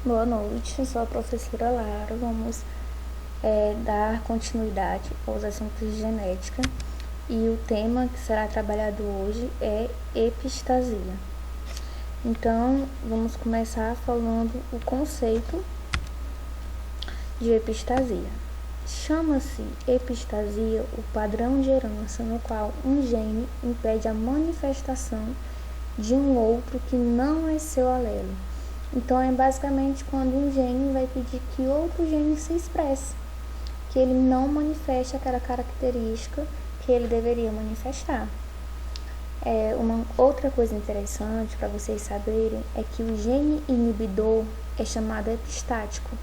Boa noite, eu sou a professora Lara. Vamos dar continuidade aos assuntos de genética e o tema que será trabalhado hoje é epistasia. Então, vamos começar falando o conceito de epistasia. Chama-se epistasia o padrão de herança no qual um gene impede a manifestação de um outro que não é seu alelo. Então, é basicamente quando um gene vai pedir que outro gene se expresse, que ele não manifeste aquela característica que ele deveria manifestar. Uma outra coisa interessante para vocês saberem é que o gene inibidor é chamado epistático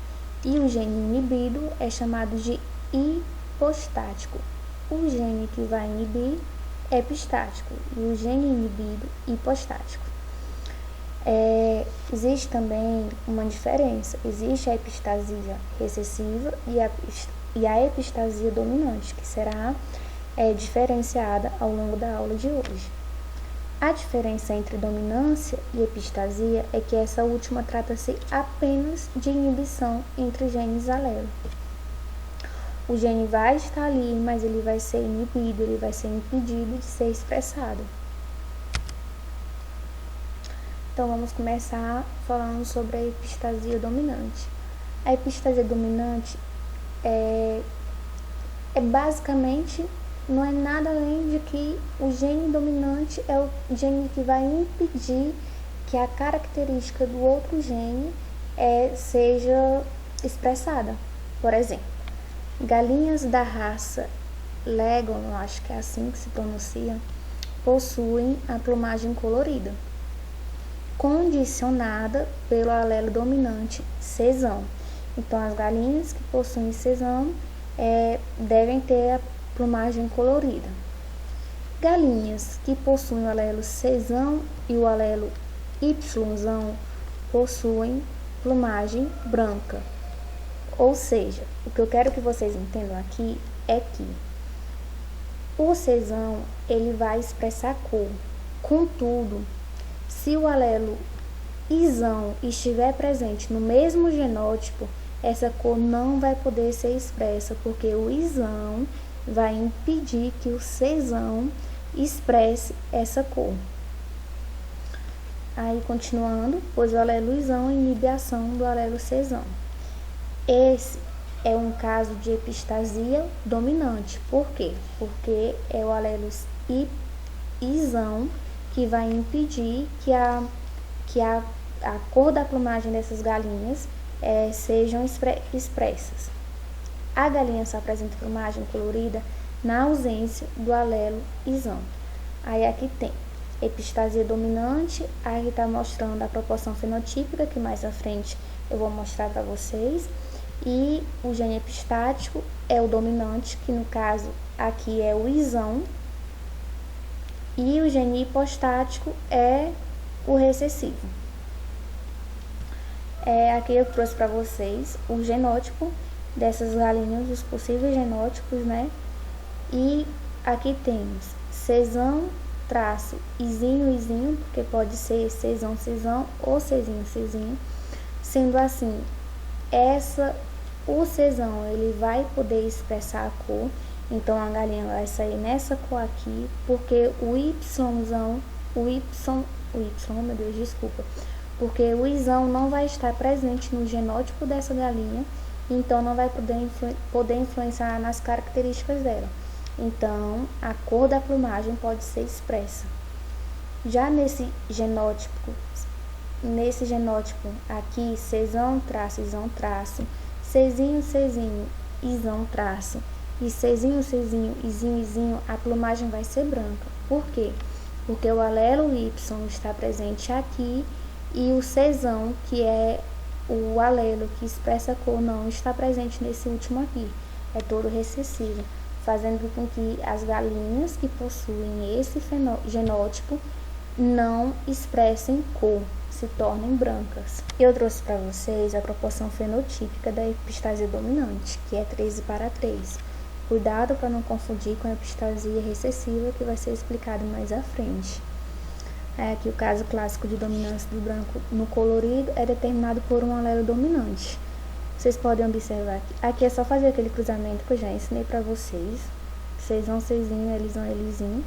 e o gene inibido é chamado de hipostático. O gene que vai inibir é epistático e o gene inibido hipostático. Existe também uma diferença. Existe a epistasia recessiva e a epistasia dominante, que será diferenciada ao longo da aula de hoje. A diferença entre dominância e epistasia é que essa última trata-se apenas de inibição entre genes alelo. O gene vai estar ali, mas ele vai ser inibido, ele vai ser impedido de ser expressado. Então, vamos começar falando sobre a epistasia dominante. A epistasia dominante é basicamente, não é nada além de que o gene dominante é o gene que vai impedir que a característica do outro gene seja expressada. Por exemplo, galinhas da raça Leghorn, acho que é assim que se pronuncia, possuem a plumagem colorida, condicionada pelo alelo dominante sesão. Então, as galinhas que possuem sesão devem ter a plumagem colorida. Galinhas que possuem o alelo sesão e o alelo Y possuem plumagem branca. Ou seja, o que eu quero que vocês entendam aqui é que o sesão ele vai expressar cor. Contudo, se o alelo isão estiver presente no mesmo genótipo, essa cor não vai poder ser expressa, porque o isão vai impedir que o sesão expresse essa cor. Aí, continuando, pois o alelo isão inibe a ação do alelo sesão. Esse é um caso de epistasia dominante. Por quê? Porque é o alelo isão que vai impedir que a cor da plumagem dessas galinhas sejam expressas. A galinha só apresenta plumagem colorida na ausência do alelo isão. Aí aqui tem epistasia dominante, aí está mostrando a proporção fenotípica, que mais à frente eu vou mostrar para vocês. E o gene epistático é o dominante, que no caso aqui é o isão. E o gene hipostático é o recessivo. Aqui eu trouxe para vocês o genótipo dessas galinhas, os possíveis genótipos, né? E aqui temos sesão, traço, izinho, izinho, porque pode ser sesão, sesão ou cesinho, cesinho. Sendo assim, o sesão, ele vai poder expressar a cor. Então, a galinha vai sair nessa cor aqui, porque o Yzão, meu Deus, desculpa, porque o isão não vai estar presente no genótipo dessa galinha, então não vai poder influenciar nas características dela. Então, a cor da plumagem pode ser expressa. Já nesse genótipo aqui, sesão, traço, isão, traço, cesinho, cesinho, isão, traço, e cesinho, cesinho, izinho, izinho, a plumagem vai ser branca. Por quê? Porque o alelo Y está presente aqui e o sesão, que é o alelo que expressa a cor, não está presente nesse último aqui. É todo recessivo, fazendo com que as galinhas que possuem esse genótipo não expressem cor, se tornem brancas. Eu trouxe para vocês a proporção fenotípica da epistasia dominante, que é 13:3. Cuidado para não confundir com a epistasia recessiva, que vai ser explicado mais à frente. Aqui o caso clássico de dominância do branco no colorido é determinado por um alelo dominante. Vocês podem observar aqui é só fazer aquele cruzamento que eu já ensinei para vocês. Czão, Czinho, Lzão, Lzinho.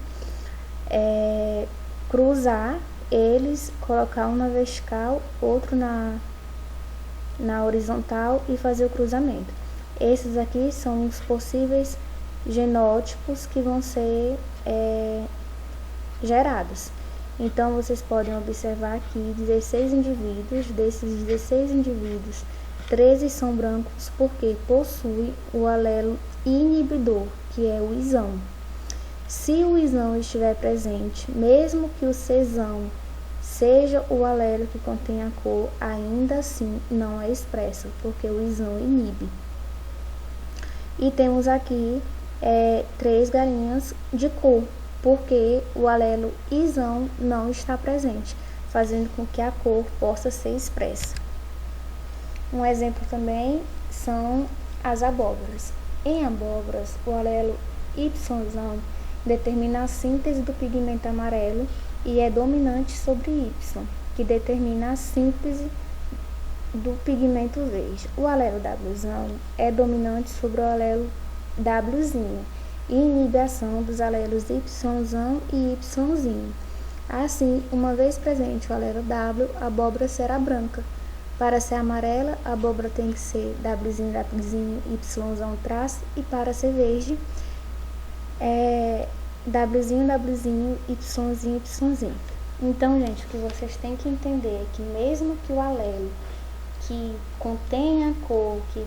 Cruzar eles, colocar um na vertical, outro na horizontal e fazer o cruzamento. Esses aqui são os possíveis genótipos que vão ser gerados. Então, vocês podem observar aqui 16 indivíduos. Desses 16 indivíduos, 13 são brancos porque possuem o alelo inibidor, que é o Izão. Se o Izão estiver presente, mesmo que o Czão seja o alelo que contém a cor, ainda assim não é expresso, porque o Izão inibe. E temos aqui 3 galinhas de cor, porque o alelo Izão não está presente, fazendo com que a cor possa ser expressa. Um exemplo também são as abóboras. Em abóboras, o alelo Yzão determina a síntese do pigmento amarelo e é dominante sobre Y, que determina a síntese do pigmento verde. O alelo Wzão é dominante sobre o alelo Wzinho e inibe a ação dos alelos Yzão e Yzinho. Assim, uma vez presente o alelo W, a abóbora será branca. Para ser amarela, a abóbora tem que ser Wzinho, Yzão traço, e para ser verde, Wzinho, Yzinho. Então, gente, o que vocês têm que entender é que mesmo que o alelo que contém a cor, que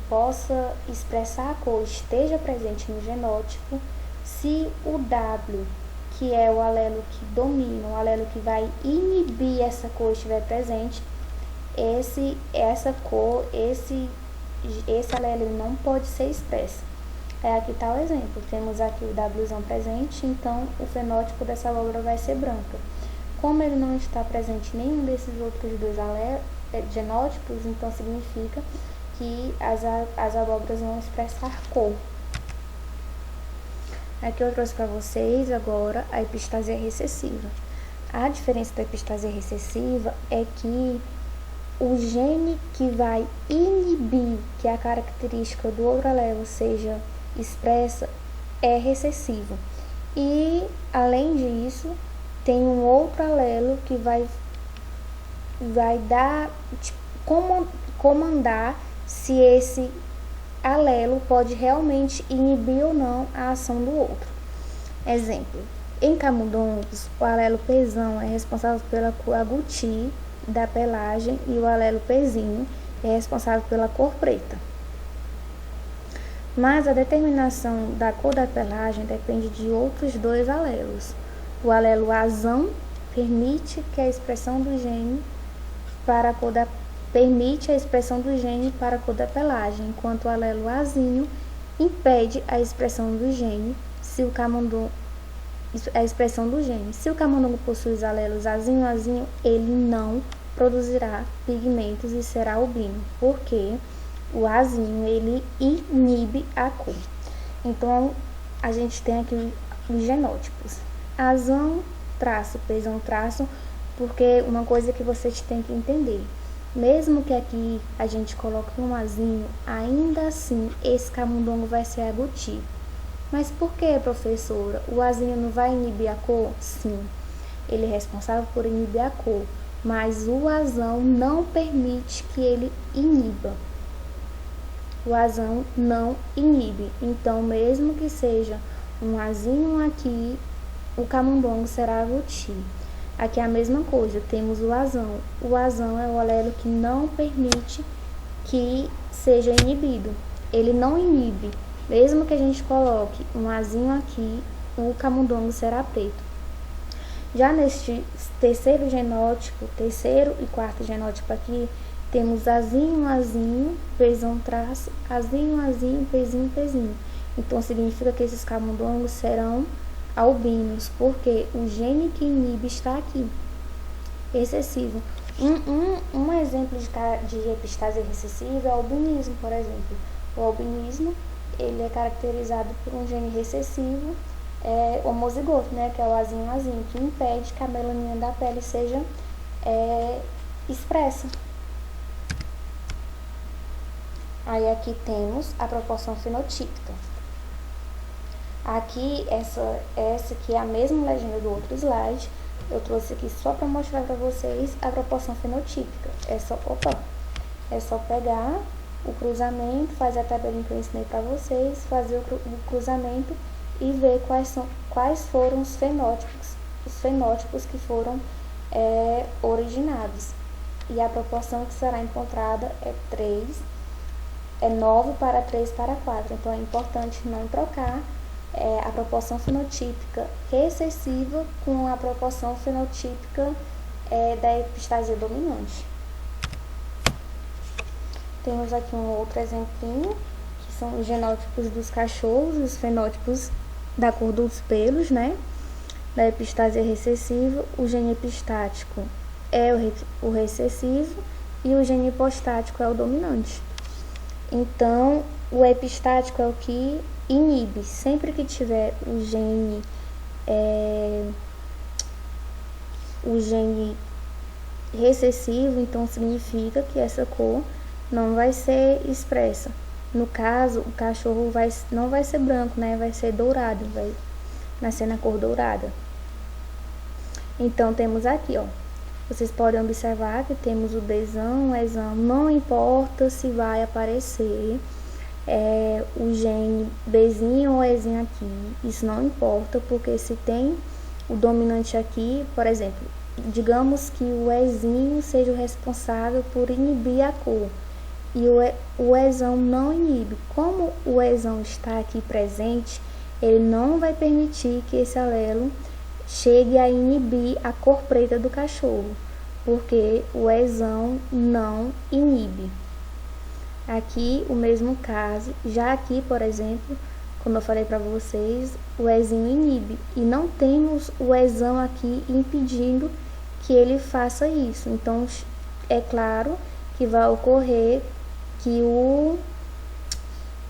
possa expressar a cor, esteja presente no genótipo, se o W, que é o alelo que domina, o alelo que vai inibir essa cor, estiver presente, essa cor, esse alelo não pode ser expresso. Aqui está o exemplo, temos aqui o Wzão presente, então o fenótipo dessa abóbora vai ser branca. Como ele não está presente em nenhum desses outros dois genótipos, então significa que as abóboras vão expressar cor. Aqui eu trouxe para vocês agora a epistasia recessiva. A diferença da epistasia recessiva é que o gene que vai inibir que a característica do outro alelo seja expressa é recessivo. E, além disso, tem um outro alelo que vai dar, comandar se esse alelo pode realmente inibir ou não a ação do outro. Exemplo, em camundongos, o alelo Pzão é responsável pela cor agouti da pelagem e o alelo Pzinho é responsável pela cor preta. Mas a determinação da cor da pelagem depende de outros dois alelos. O alelo Azão permite a expressão do gene para a cor da pelagem, enquanto o alelo Azinho impede a expressão do gene Se o camundongo possui os alelos Azinho, ele não produzirá pigmentos e será albino, porque o Azinho, ele inibe a cor. Então, a gente tem aqui os genótipos. Azão, traço, Pzão, traço, porque uma coisa que vocês têm que entender, mesmo que aqui a gente coloque um Azinho, ainda assim esse camundongo vai ser agouti. Mas por que, professora? O Azinho não vai inibir a cor? Sim, ele é responsável por inibir a cor, mas o Azão não permite que ele iniba. O Azão não inibe. Então, mesmo que seja um Azinho aqui, o camundongo será agouti. Aqui é a mesma coisa, temos o Azão. O Azão é o alelo que não permite que seja inibido. Ele não inibe. Mesmo que a gente coloque um Azinho aqui, o camundongo será preto. Já neste terceiro e quarto genótipo aqui, temos Azinho, Pzão traço, Azinho, Pzinho. Então, significa que esses camundongos serão albinos, porque o gene que inibe está aqui, excessivo. Um exemplo de epistasia recessiva é o albinismo, por exemplo. O albinismo, ele é caracterizado por um gene recessivo homozigoto, né, que é o azinho, que impede que a melanina da pele seja expressa. Aí aqui temos a proporção fenotípica. Aqui, essa aqui é a mesma legenda do outro slide. Eu trouxe aqui só para mostrar para vocês a proporção fenotípica. É só pegar o cruzamento, fazer a tabelinha que eu ensinei para vocês, fazer o cruzamento e ver quais foram os fenótipos que foram originados. E a proporção que será encontrada é 9 para 3 para 4. Então, é importante não trocar a proporção fenotípica recessiva com a proporção fenotípica da epistasia dominante. Temos aqui um outro exemplinho, que são os genótipos dos cachorros, os fenótipos da cor dos pelos, né? Da epistasia recessiva, o gene epistático é o recessivo e o gene hipostático é o dominante. Então, o epistático é o que inibe. Sempre que tiver o gene recessivo, então significa que essa cor não vai ser expressa. No caso, o cachorro não vai ser branco, né? Vai ser dourado, vai nascer na cor dourada. Então, temos aqui, ó. Vocês podem observar que temos o Dzão, o Ezão. Não importa se vai aparecer o gene Bzinho ou Ezinho aqui. Isso não importa, porque se tem o dominante aqui, por exemplo, digamos que o Ezinho seja o responsável por inibir a cor. E o Ezão não inibe. Como o Ezão está aqui presente, ele não vai permitir que esse alelo chegue a inibir a cor preta do cachorro, porque o Ezão não inibe. Aqui o mesmo caso, já aqui, por exemplo, como eu falei para vocês, o Ezinho inibe, e não temos o Ezão aqui impedindo que ele faça isso. Então, é claro que vai ocorrer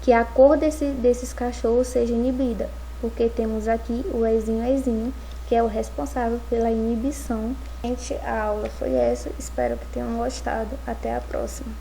que a cor desses cachorros seja inibida, porque temos aqui o Ezinho, que é o responsável pela inibição. Gente, a aula foi essa, espero que tenham gostado. Até a próxima.